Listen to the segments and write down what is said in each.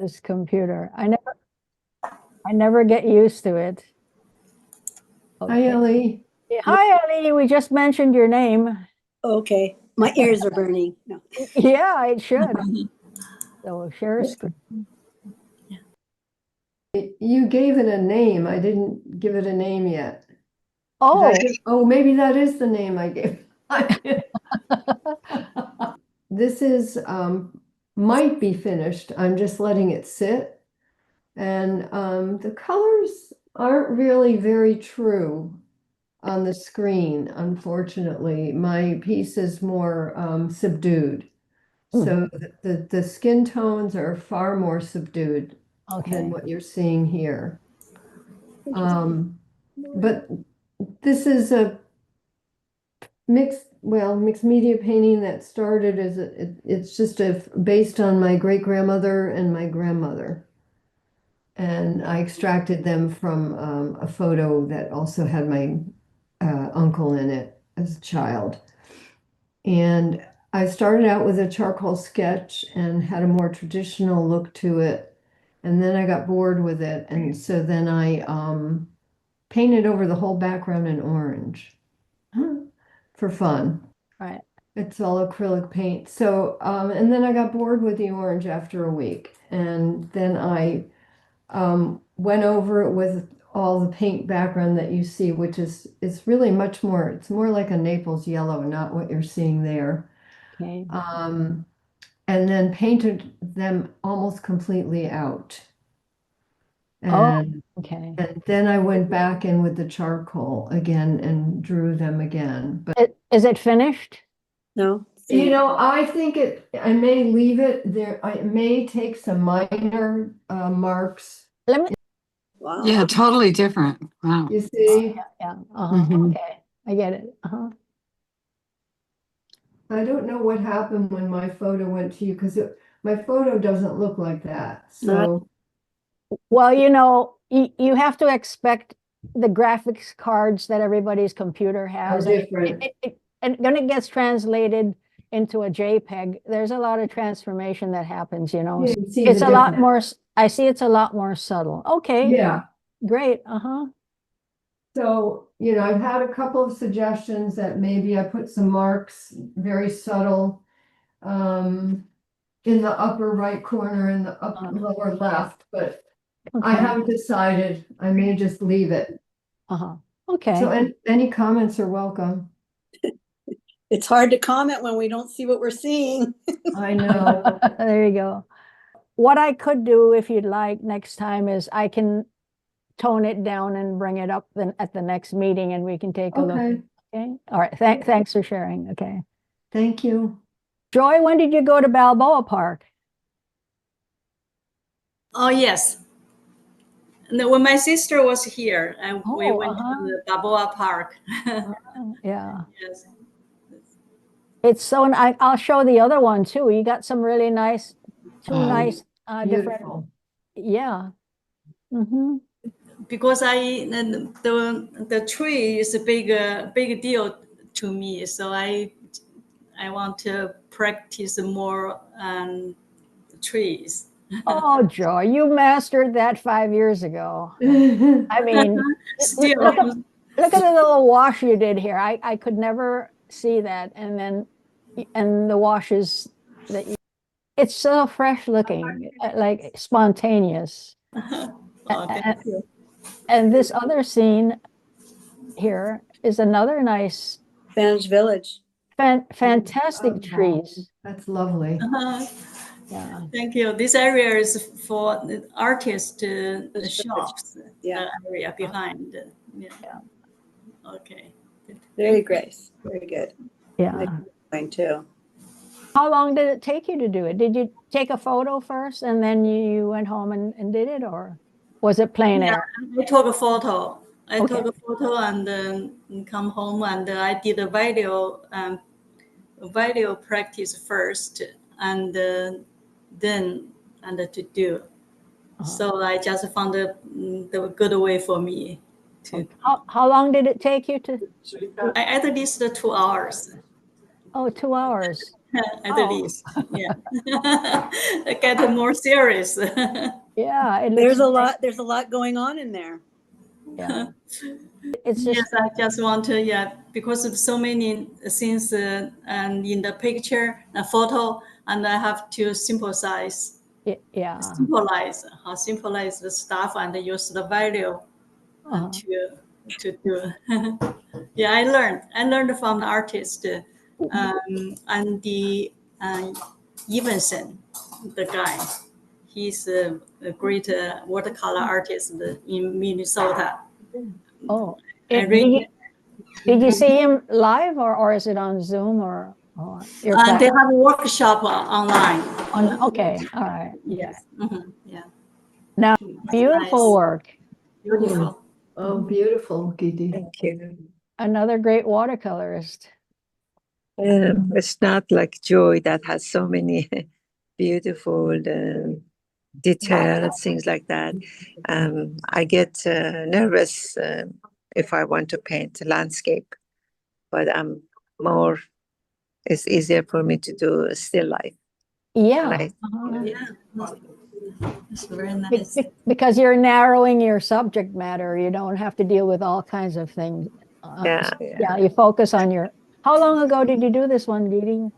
this computer. I never get used to it. Hi, Okay. Ellie. Hi, Ellie. We just mentioned your name. Okay, my ears are burning. No. Yeah, it should. So share a screen. You gave it a name. I didn't give it a name yet. Did Oh, I oh, maybe that is the name I gave. This is might be finished. I'm just letting it sit. And the colors aren't really very true on the screen, unfortunately. My piece is more subdued. So the skin tones are far more subdued okay. than what you're seeing here. But this is a mixed media painting that started as it's just based on my great grandmother and my grandmother. And I extracted them from a photo that also had my uncle in it as a child. And I started out with a charcoal sketch and had a more traditional look to it. And then I got bored with it. And so then I painted over the whole background in orange for fun. Right. It's all acrylic paint. So, and then I got bored with the orange after a week. And then I went over it with all the paint background that you see, which is really much more, it's more like a Naples yellow, not what you're seeing there. Okay. And then painted them almost completely out. Oh, And, okay. and then I went back in with the charcoal again and drew them again. But Is it finished? No. you know, I think I may leave it there. I may take some minor marks. Let me. Wow. Yeah, totally different. Wow. You see, Yeah. Mhm. Okay. I get it. I don't know what happened when my photo went to you because my photo doesn't look like that. So Well, you have to expect the graphics cards that everybody's computer are has. different. And when it gets translated into a JPEG, there's a lot of transformation that happens, Yeah, So you see it's the a lot difference. more, I see it's a lot more subtle. Okay, Yeah. great. So, I've had a couple of suggestions that maybe I put some marks, very subtle, in the upper right corner and the lower left, but I Okay. haven't decided. I may just leave it. Okay. So any comments are welcome. It's hard to comment when we don't see what we're seeing. I know. There you go. What I could do, if you'd like, next time is I can tone it down and bring it up then at the next meeting and we can take a look. Okay. Okay. All right. Thanks for sharing. Okay. Thank you. Joy, when did you go to Balboa Park? Oh, yes. No, when my sister was here, and we went to the Balboa Park. Yeah. Yes. It's so, and I'll show the other one too. You got some really nice, nice, different. Beautiful. Yeah. Because the tree is a big deal to me, so I want to practice more trees. Oh, Joy, you mastered that 5 years ago. I mean, Still. look at the little wash you did here. I could never see that. And the washes that it's so fresh looking, like spontaneous. Oh, thank you. And this other scene here is another nice, Spanish Village. fantastic trees. That's lovely. Yeah. Thank you. This area is for the artist the shops area behind. Yeah. Okay. Very grace. Very good. Yeah. Mine too. How long did it take you to do it? Did you take a photo first and then you went home and did it, or was it plain air? I took a photo. I took a photo and then come home and I did a video practice first and then to do. So I just found the good way for me to. How long did it take you to? At least 2 hours. Oh, 2 hours. at Oh. least. Yeah. Get more serious. Yeah, it There's looks, there's a lot going on in there. yeah. It's just, Yes, I just want to, yeah, because of so many things and in the picture, the photo, and I have to symbolize the stuff and use the value uh, to do. Yeah, I learned from the artist and the Evenson, the guy. He's a great watercolor artist in Minnesota. oh. I really, Did you see him live or is it on Zoom or your they platform? have a workshop online. Okay, all right. Yes. Yeah. Now, That's beautiful nice. work. Beautiful. Oh, beautiful, Gidi. Thank you. Another great watercolorist. It's not like Joy that has so many beautiful details, things like that. I get nervous if I want to paint landscape, but I'm more, it's easier for me to do a still life. Yeah. Right. Yeah. It's very Be- nice. Because you're narrowing your subject matter. You don't have to deal with all kinds of things. Yeah. You focus on your. How long ago did you do this one, Didi?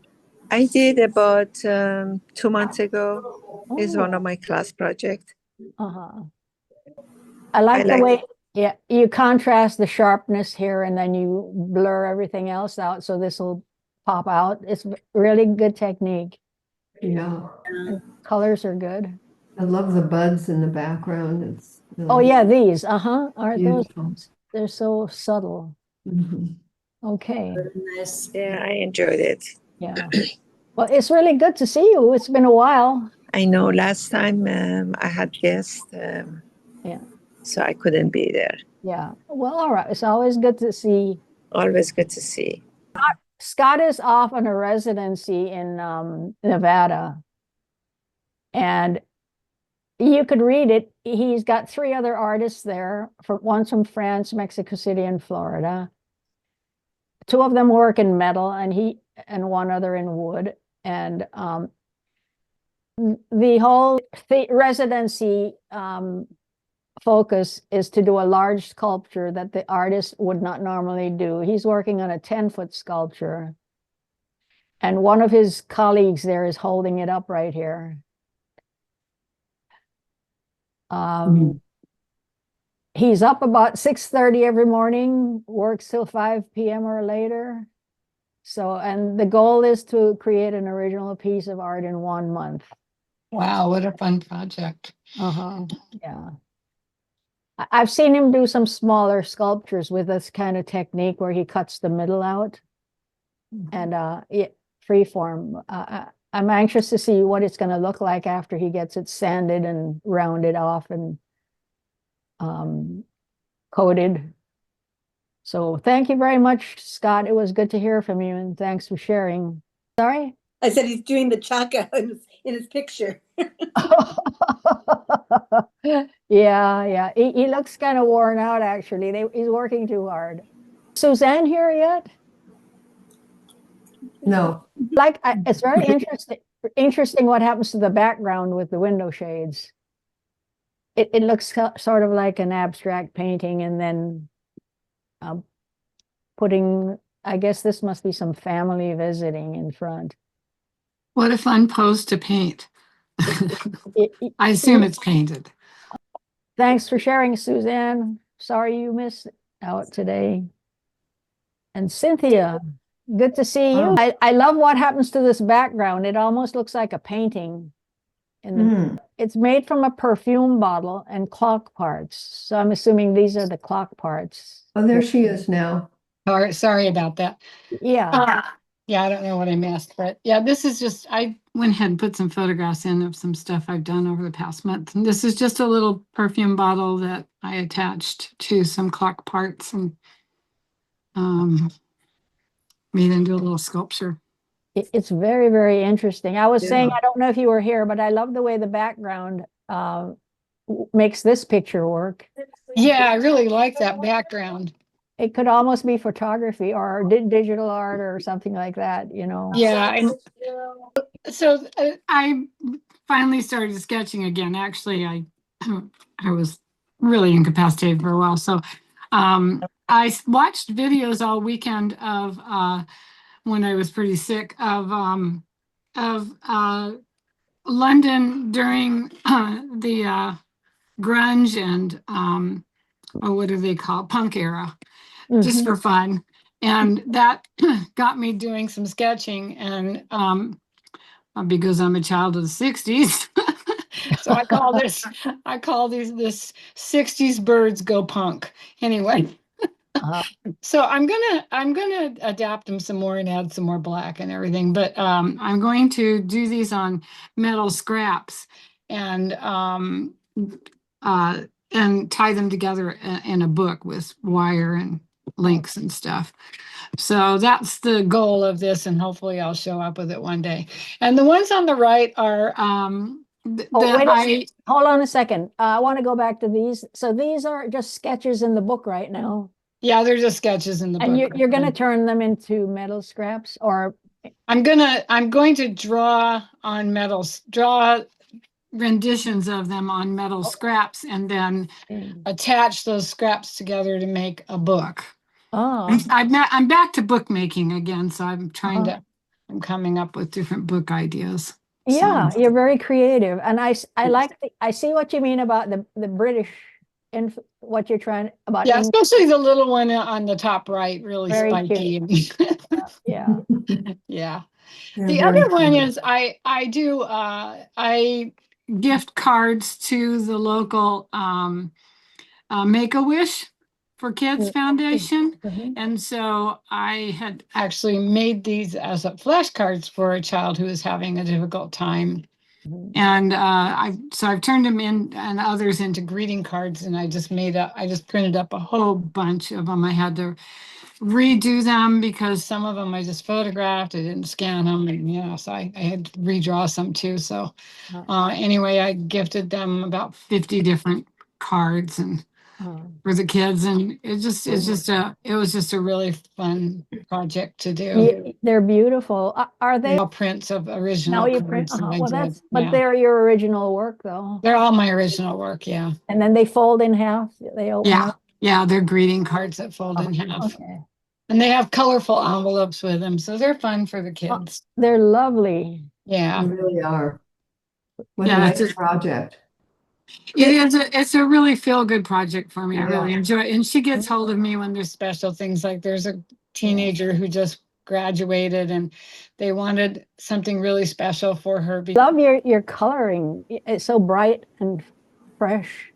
I did about 2 months ago. It's one Oh, of my class projects. uh-huh. I like the like way, yeah, you contrast the sharpness here and then you blur everything else out. So this will pop out. It's really good technique. Yeah. And colors are good. I love the buds in the background. It's Oh really yeah, these, aren't those? beautiful. They're so subtle. Mhm. Okay, Very nice. Yeah, I enjoyed it. yeah. Well, it's really good to see you. It's been a while. I know last time I had guests, Yeah. so I couldn't be there. Yeah. Well, all right. It's always good to see. Always good to see. Scott is off on a residency in Nevada. And you could read it. He's got 3 other artists there, one's from France, Mexico City, and Florida. 2 of them work in metal, and 1 other in wood. And the whole residency focus is to do a large sculpture that the artist would not normally do. He's working on a 10-foot sculpture. And one of his colleagues there is holding it up right here. He's up about 6:30 every morning, works till 5 p.m. or later. So, and the goal is to create an original piece of art in 1 month. Wow, what a fun project. Yeah. I've seen him do some smaller sculptures with this kind of technique where he cuts the middle out and free form. I'm anxious to see what it's going to look like after he gets it sanded and rounded off and coated. So thank you very much, Scott. It was good to hear from you, and thanks for sharing. Sorry? I said he's doing the chaka in his picture. Yeah. He looks kind of worn out, actually. He's working too hard. Suzanne here yet? No. It's very interesting what happens to the background with the window shades. It looks sort of like an abstract painting, and then putting, I guess this must be some family visiting in front. What a fun pose to paint. I assume it's painted. Thanks for sharing, Suzanne. Sorry you missed out today. And Cynthia, good to see you. I love what happens to this background. It almost looks like a painting. It's made from a perfume bottle and clock parts. So I'm assuming these are the clock parts. Oh, there she is now. Sorry about that. Yeah. Yeah, I don't know what I missed, but yeah, this is just, I went ahead and put some photographs in of some stuff I've done over the past month. And this is just a little perfume bottle that I attached to some clock parts and made into a little sculpture. It's very, very interesting. I was saying, Yeah. I don't know if you were here, but I love the way the background makes this picture work. Yeah, I really like that background. it could almost be photography or digital art or something like that, you know. Yeah, and so I finally started sketching again. Actually, I was really incapacitated for a while, so watched videos all weekend of when I was pretty sick of London during the grunge and oh, what do they call punk era, just Mhm. for fun. And that got me doing some sketching, and because I'm a child of the 60s. So I call this 60s birds go punk. Anyway, so I'm gonna adapt them some more and add some more black and everything. But I'm going to do these on metal scraps and uh, and tie them together in a book with wire and links and stuff. So that's the goal of this, and hopefully I'll show up with it one day. And the ones on the right are Oh, wait, I hold on a second. I want to go back to these. So these are just sketches in the book right now. yeah, they're just sketches in the And book. you're going to turn them into metal scraps or I'm going to draw on draw renditions of them on metal scraps, and then attach those scraps together to make a book. oh, I'm back to bookmaking again, so I'm trying uh-huh. to I'm coming up with different book ideas. Yeah, So, you're very creative. And I like I see what you mean about the British inf what you're trying about yeah, English. especially the little one on the top right, really Very spiky. Yeah. Yeah. They're The very other one cute. is I gift cards to the local Make-A-Wish for Kids Foundation. Mhm. And so I had actually made these as flashcards for a child who is having a difficult time. Mhm. And I've turned them in and others into greeting cards, and I just printed up a whole bunch of them. I had to redo them because some of them I just photographed, I didn't scan them, and so I had to redraw some too. So anyway, I gifted them about 50 different cards and for the kids, and it was just a really fun project to do. They're beautiful. Are they All prints of now original you print? cards that I Well, did. but Yeah, they're your original work though. they're all my original work. Yeah, And then they fold in half. They open yeah, up. yeah. They're greeting cards that fold in half, Okay. and they have colorful envelopes with them, so they're fun for the Oh, kids. they're lovely. They Yeah, really are. What a yeah. nice project. It's a really feel good project for me. I really Yeah. enjoy it. And she gets hold of me when there's special things, like there's a teenager who just graduated and they wanted something really special for her. Love your coloring. It's so bright and fresh.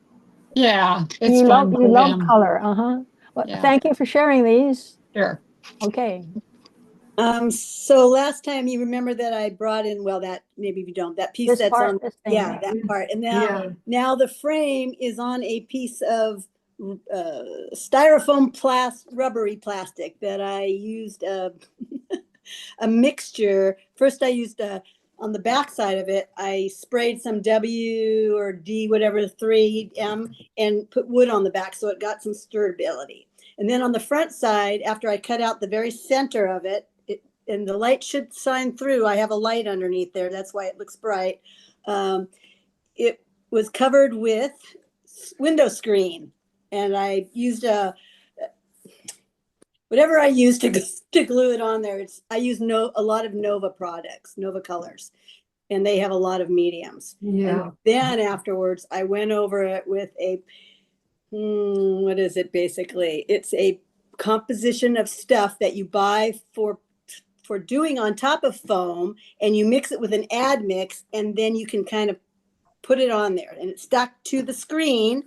Yeah, it's fun You for love them. color. Uh-huh. Well, Yeah, thank you for sharing these. sure. Okay. So last time you remember that I brought in, well, that maybe you don't, that piece This that's part, on, this thing. yeah, that part. And now the frame is on a piece of styrofoam rubbery plastic that I used a mixture. First I used on the back side of it, I sprayed some W or D, whatever, 3M, and put wood on the back so it got some sturability. And then on the front side, after I cut out the very center of it, and the light should shine through. I have a light underneath there. That's why it looks bright. It was covered with window screen. And I used whatever I used to glue it on there. I use a lot of Nova products, Nova colors, and they have a lot of mediums. Yeah. And then afterwards, I went over it with what is it basically? It's a composition of stuff that you buy for doing on top of foam, and you mix it with an ad mix, and then you can kind of put it on there, and it's stuck to the screen.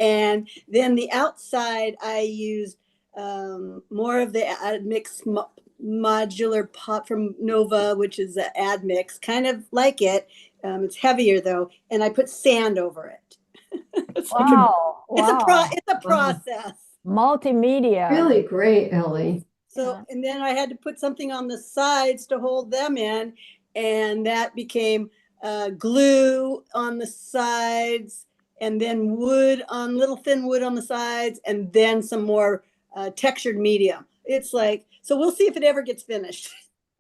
And then the outside, I used more of the ad mix modular pop from Nova, which is an ad mix, kind of like it. It's heavier though, and I put sand over it. It's Wow. it's a process. Multimedia. Really great, Ellie. So, and then I had to put something on the sides to hold them in, and that became glue on the sides, and then little thin wood on the sides, and then some more textured medium. It's like, so we'll see if it ever gets finished.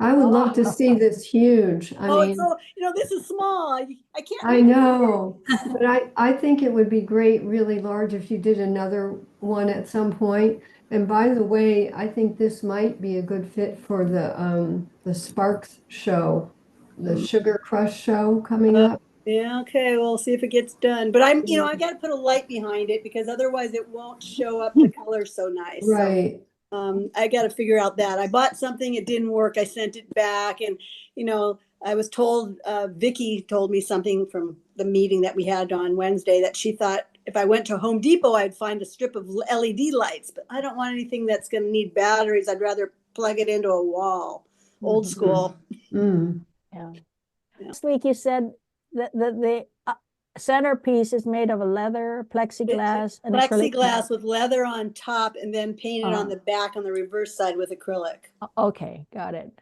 I would love to see this huge. I Oh, mean, it's so, this is small. I can't. I make it. know, but I think it would be great, really large, if you did another one at some point. And by the way, I think this might be a good fit for the Sparks show, the Sugar Crush show coming up. Yeah, okay, we'll see if it gets done. But I got to put a light behind it because otherwise it won't show up the color so nice. So, Right. I got to figure out that. I bought something, it didn't work. I sent it back, and I was told, Vicky told me something from the meeting that we had on Wednesday, that she thought if I went to Home Depot, I'd find a strip of LED lights, but I don't want anything that's going to need batteries. I'd rather plug it into a wall, old school. Mm. Yeah. Yeah. Last week you said that the centerpiece is made of a leather, plexiglass, and acrylic. Plexiglass with leather on top and then painted on Oh. the back on the reverse side with acrylic. Okay, got it.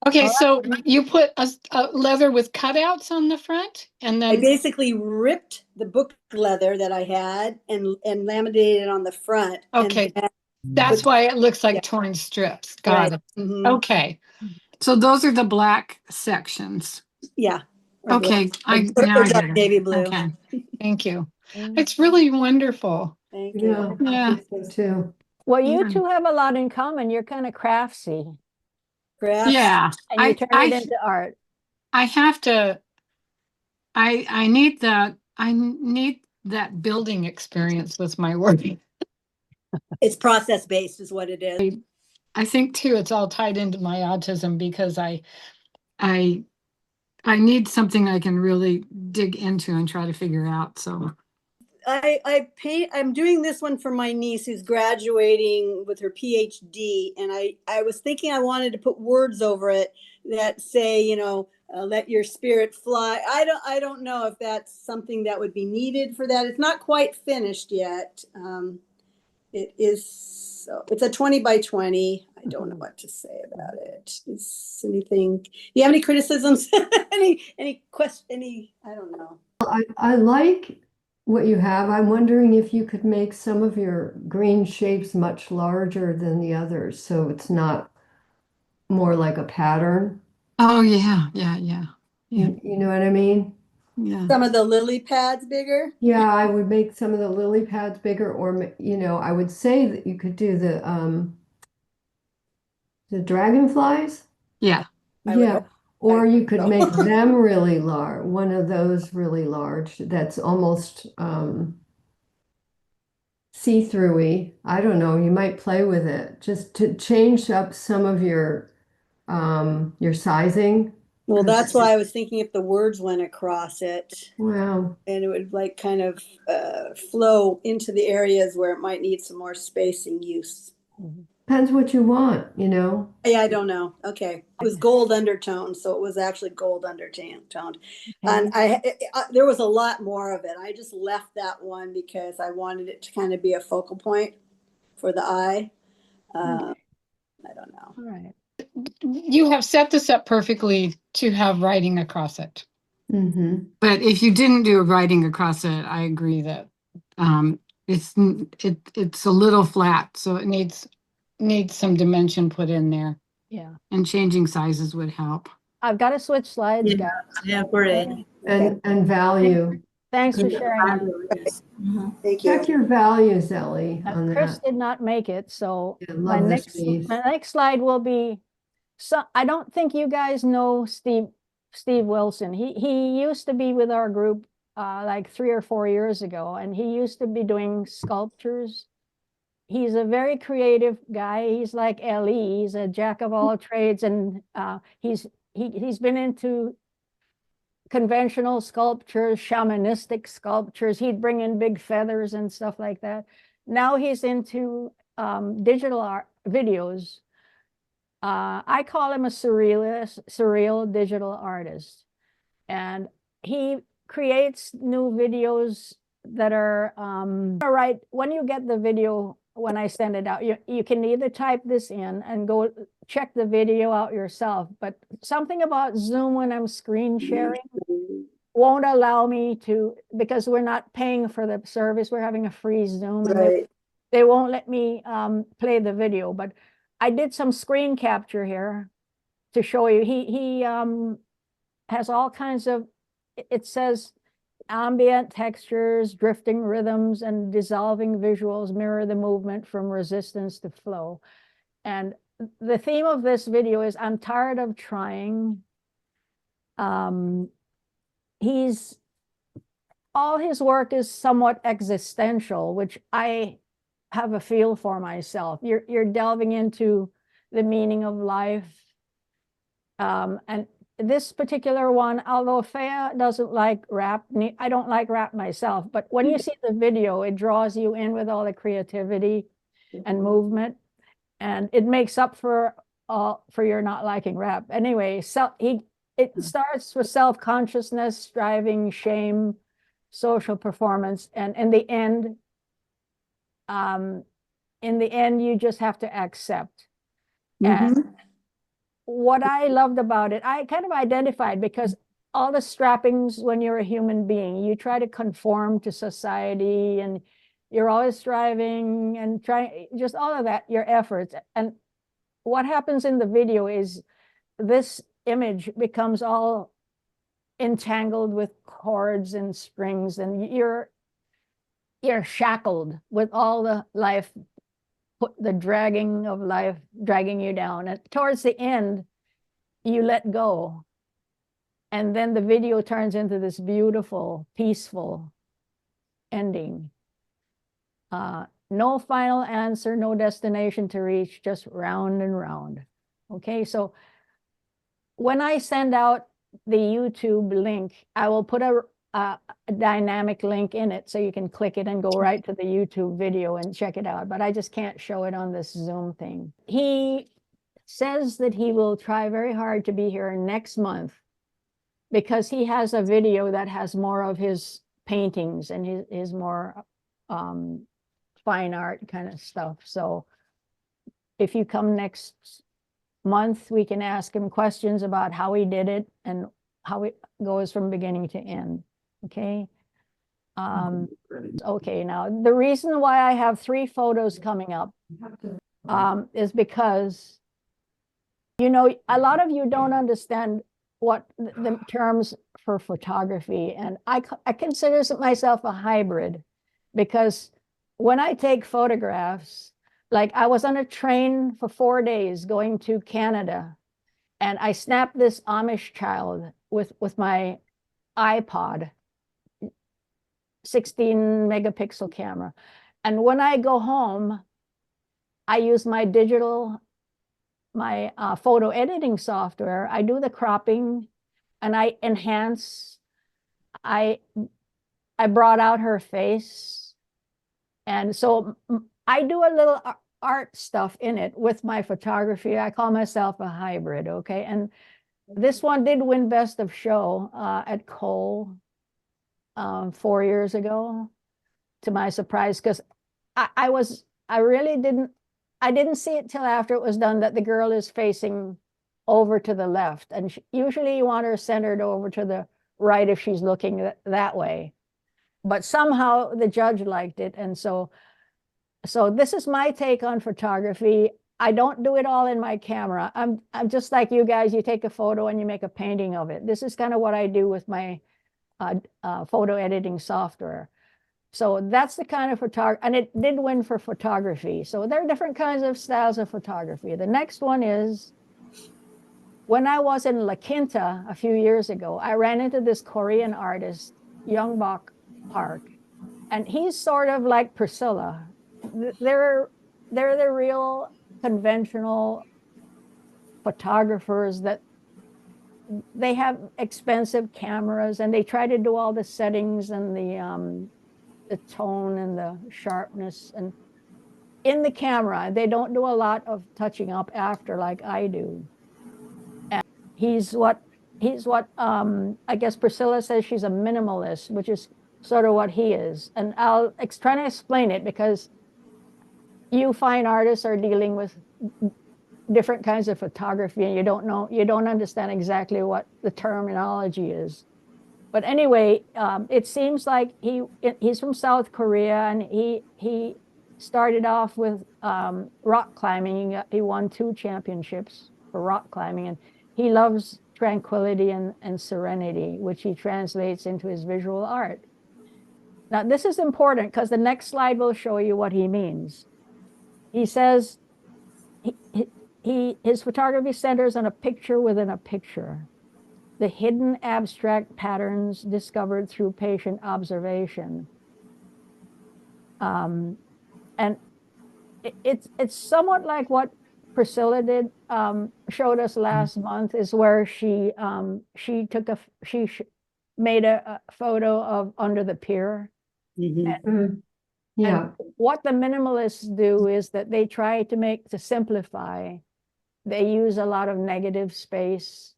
Okay, Oh, so you put a leather with cutouts on the front and I then, basically ripped the book leather that I had and laminated it on the front. okay, And then, that's why it looks like Yeah. torn strips. Right. Got it. mhm, Okay. So those are the black sections. yeah. Or Okay, or now I dark get it. navy blue. Okay, thank you. Mm. It's really wonderful. Thank Yeah, you. I Yeah. think so too. Well, you Yeah. two have a lot in common. You're kind of craftsy, Crafts. Yeah, and you turn it into art. I have to, I need that building experience with my work. It's process based is what it is. I think too, it's all tied into my autism because I need something I can really dig into and try to figure out. So I'm doing this one for my niece who's graduating with her PhD, and I was thinking I wanted to put words over it that say, let your spirit fly. I don't know if that's something that would be needed for that. It's not quite finished yet. It's a 20 by 20. I don't know what to say about it. Is anything? Do you have any criticisms? any question? I don't know. I like what you have. I'm wondering if you could make some of your green shapes much larger than the others, so it's not more like a pattern. oh yeah. You know what I mean? Yeah. Some of the lily pads bigger. Yeah, I would make some of the lily pads bigger, or I would say that you could do the dragonflies. Yeah. I would Yeah, hope. or you could so. make them really large, one of those really large that's almost see-through-y. I don't know, you might play with it just to change up some of your sizing. Well, that's why I was thinking if the words went across it, Wow. and it would like kind of flow into the areas where it might need some more spacing use. Depends what you want, Yeah, I don't know. Okay, it was gold undertone, so it was actually gold undertoned, and there was a lot more of it. I just left that one because I wanted it to kind of be a focal point for the eye. I don't know. All right. You have set this up perfectly to have writing across it. Mm-hmm. But if you didn't do a writing across it, I agree that it's a little flat, so it needs some dimension put in there, Yeah. and changing sizes would help. I've got to switch slides, Yeah, guys. I agree. And value. Thanks for Yeah. sharing that. Yes. Mhm. Thank you. Check your values, Ellie, on Chris that. did not make it, so I my love this piece. next slide will be, so I don't think you guys know Steve Wilson. He used to be with our group like 3 or 4 years ago, and he used to be doing sculptures. He's a very creative guy. He's like Ellie. He's a jack of all trades, and he's been into conventional sculptures, shamanistic sculptures. He'd bring in big feathers and stuff like that. Now he's into digital art videos. I call him a surreal digital artist. And he creates new videos that are, right, when you get the video, when I send it out, you can either type this in and go check the video out yourself, but something about Zoom when I'm screen sharing won't allow me to, because we're not paying for the service, we're having a free Zoom. And Right. they won't let me play the video, but I did some screen capture here to show you. He has all kinds of, it says ambient textures, drifting rhythms, and dissolving visuals mirror the movement from resistance to flow. And the theme of this video is I'm tired of trying. All his work is somewhat existential, which I have a feel for myself. You're delving into the meaning of life. And this particular one, although Fea doesn't like rap, I don't like rap myself, but when you see the video, it draws you in with all the creativity and movement, and it makes up for your not liking rap. Anyway, so it starts with self-consciousness, striving, shame, social performance, and in the end, you just have to accept. And what I loved about it, I kind of identified, because all the strappings when you're a human being, you try to conform to society, and you're always striving and trying, just all of that, your efforts. And what happens in the video is this image becomes all entangled with cords and strings, and you're shackled with all the life, the dragging of life dragging you down. And towards the end, you let go. And then the video turns into this beautiful, peaceful ending. No final answer, no destination to reach, just round and round. Okay, so when I send out the YouTube link, I will put a dynamic link in it so you can click it and go right to the YouTube video and check it out. But I just can't show it on this Zoom thing. He says that he will try very hard to be here next month because he has a video that has more of his paintings and his more fine art kind of stuff. So if you come next month, we can ask him questions about how he did it and how it goes from beginning to end. Okay. Okay, now the reason why I have 3 photos coming up is because, you know, a lot of you don't understand what the terms for photography, and I consider myself a hybrid, because when I take photographs, like I was on a train for 4 days going to Canada, and I snapped this Amish child with my iPod, 16 megapixel camera. And when I go home, I use my photo editing software. I do the cropping and I enhance. I brought out her face. And so I do a little art stuff in it with my photography. I call myself a hybrid, okay? And this one did win Best of Show at Cole 4 years ago, to my surprise, because I didn't see it till after it was done that the girl is facing over to the left, and usually you want her centered over to the right if she's looking that way, but somehow the judge liked it. And so this is my take on photography. I don't do it all in my camera. I'm just like you guys. You take a photo and you make a painting of it. This is kind of what I do with my photo editing software. So that's the kind of photography, and it did win for photography. So there are different kinds of styles of photography. The next one is, when I was in La Quinta a few years ago, I ran into this Korean artist, Youngbok Park, and he's sort of like Priscilla. They're the real conventional photographers that they have expensive cameras and they try to do all the settings and the tone and the sharpness and in the camera. They don't do a lot of touching up after like I do. And he's what I guess Priscilla says she's a minimalist, which is sort of what he is. And I'll try to explain it, because you fine artists are dealing with different kinds of photography and you don't understand exactly what the terminology is. But anyway, it seems like he's from South Korea, and he started off with rock climbing. He won 2 championships for rock climbing, and he loves tranquility and serenity, which he translates into his visual art. Now, this is important because the next slide will show you what he means. He says his photography centers on a picture within a picture, the hidden abstract patterns discovered through patient observation. And it's somewhat like what Priscilla did, showed us last month, is where she made a photo of under the pier. Mhm. Yeah, What the minimalists do is that they try to simplify. They use a lot of negative space.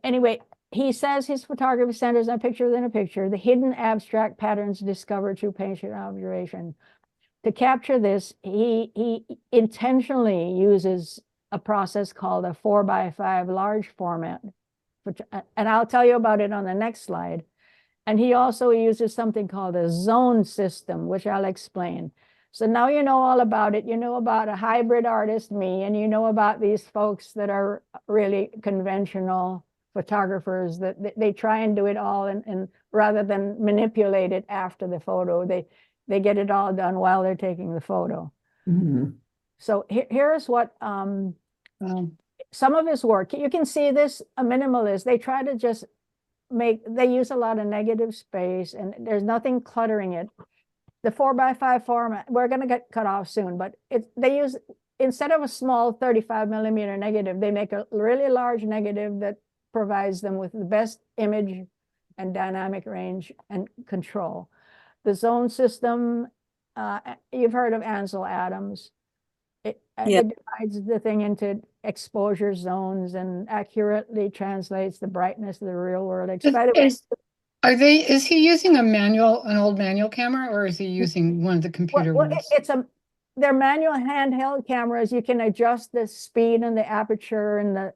Anyway, he says his photography centers on a picture within a picture, the hidden abstract patterns discovered through patient observation. To capture this, he intentionally uses a process called a 4x5 large format, and I'll tell you about it on the next slide. And he also uses something called a zone system, which I'll explain. So now you know all about it. You know about a hybrid artist, me, and you know about these folks that are really conventional photographers, that they try and do it all, and rather than manipulate it after the photo, they get it all done while they're taking the photo. Mhm. So here's what some of his work. You can see this, a minimalist. They try to just they use a lot of negative space, and there's nothing cluttering it. The 4x5 format, we're going to get cut off soon, but they use, instead of a small 35 millimeter negative, they make a really large negative that provides them with the best image and dynamic range and control. The zone system, you've heard of Ansel Adams. It divides the thing into exposure zones and accurately translates the brightness of the real world. By the way, Is he using an old manual camera, or is he using one of the computer ones? they're manual handheld cameras. You can adjust the speed and the aperture and the,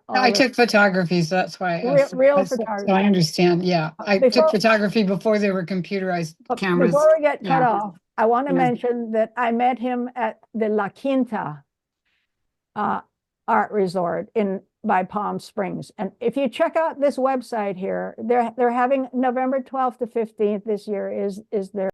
I took photography, so that's why I asked. real So photography. I understand. Yeah, I took photography before they were computerized cameras. Before we get cut Yeah. off, I want to Yeah. mention that I met him at the La Quinta art resort by Palm Springs. And if you check out this website here, they're having November 12th to 15th this year is their